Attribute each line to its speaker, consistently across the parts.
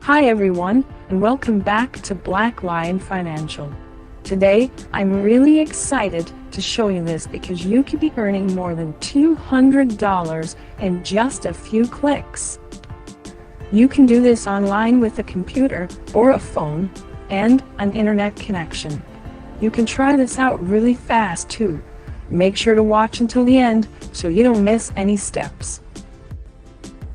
Speaker 1: Hi everyone, and welcome back to Black Lion Financial. Today, I'm really excited to show you this because you could be earning more than $200 in just a few clicks. You can do this online with a computer or a phone and an internet connection. You can try this out really fast too. Make sure to watch until the end so you don't miss any steps.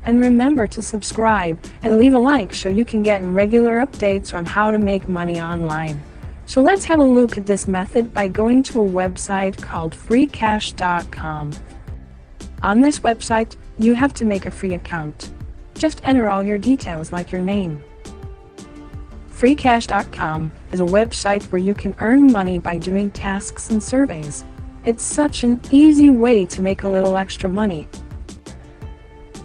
Speaker 1: And remember to subscribe and leave a like so you can get regular updates on how to make money online. So let's have a look at this method by going to a website called freecash.com. On this website, you have to make a free account. Just enter all your details like your name. Freecash.com is a website where you can earn money by doing tasks and surveys. It's such an easy way to make a little extra money.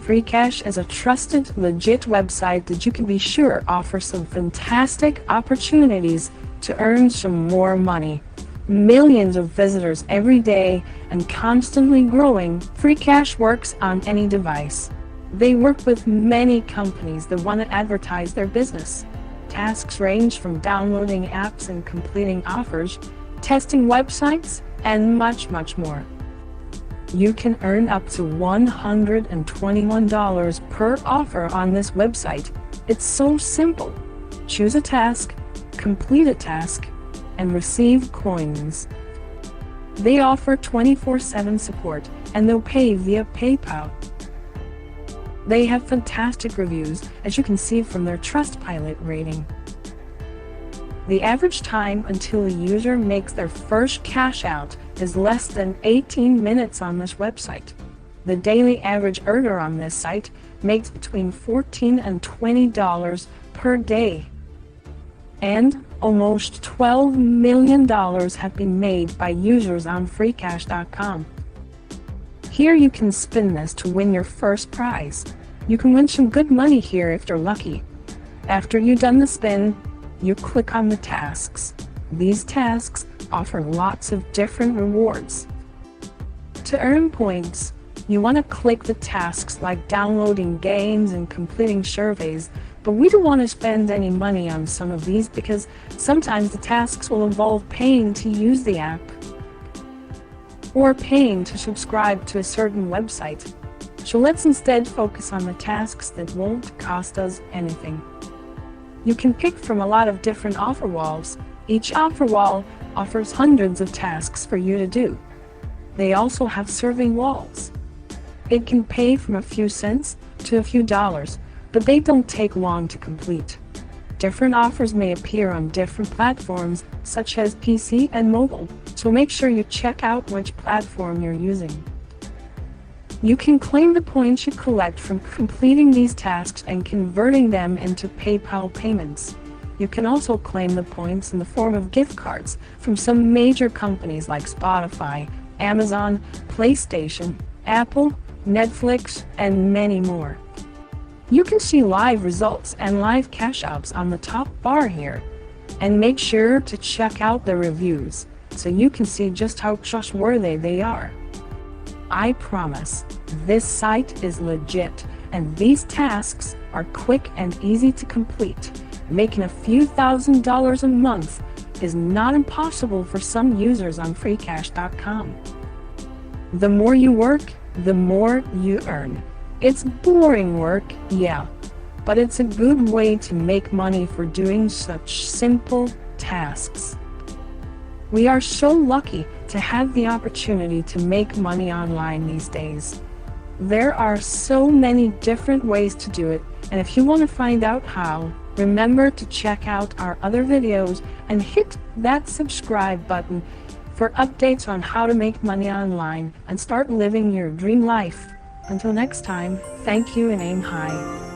Speaker 1: Freecash is a trusted, legit website that you can be sure offers some fantastic opportunities to earn some more money. Millions of visitors every day and constantly growing, Freecash works on any device. They work with many companies that want to advertise their business. Tasks range from downloading apps and completing offers, testing websites, and much more. You can earn up to $121 per offer on this website. It's so simple. Choose a task, complete a task, and receive coins. They offer 24/7 support and they'll pay via PayPal. They have fantastic reviews, as you can see from their Trustpilot rating. The average time until a user makes their first cash out is less than 18 minutes on this website. The daily average earner on this site makes between $14 and $20 per day. And almost $12 million have been made by users on freecash.com. Here you can spin this to win your first prize. You can win some good money here if you're lucky. After you've done the spin, you click on the tasks. These tasks offer lots of different rewards. To earn points, you want to click the tasks like downloading games and completing surveys, but we don't want to spend any money on some of these because sometimes the tasks will involve paying to use the app or paying to subscribe to a certain website. So let's instead focus on the tasks that won't cost us anything. You can pick from a lot of different offer walls. Each offer wall offers hundreds of tasks for you to do. They also have survey walls. It can pay from a few cents to a few dollars, but they don't take long to complete. Different offers may appear on different platforms, such as PC and mobile, so make sure you check out which platform you're using. You can claim the points you collect from completing these tasks and converting them into PayPal payments. You can also claim the points in the form of gift cards from some major companies like Spotify, Amazon, PlayStation, Apple, Netflix, and many more. You can see live results and live cash outs on the top bar here. And make sure to check out the reviews so you can see just how trustworthy they are. I promise, this site is legit, and these tasks are quick and easy to complete. Making a few $1,000s a month is not impossible for some users on freecash.com. The more you work, the more you earn. It's boring work, yeah, but it's a good way to make money for doing such simple tasks. We are so lucky to have the opportunity to make money online these days. There are so many different ways to do it, and if you want to find out how, remember to check out our other videos and hit that subscribe button for updates on how to make money online and start living your dream life. Until next time, thank you and aim high.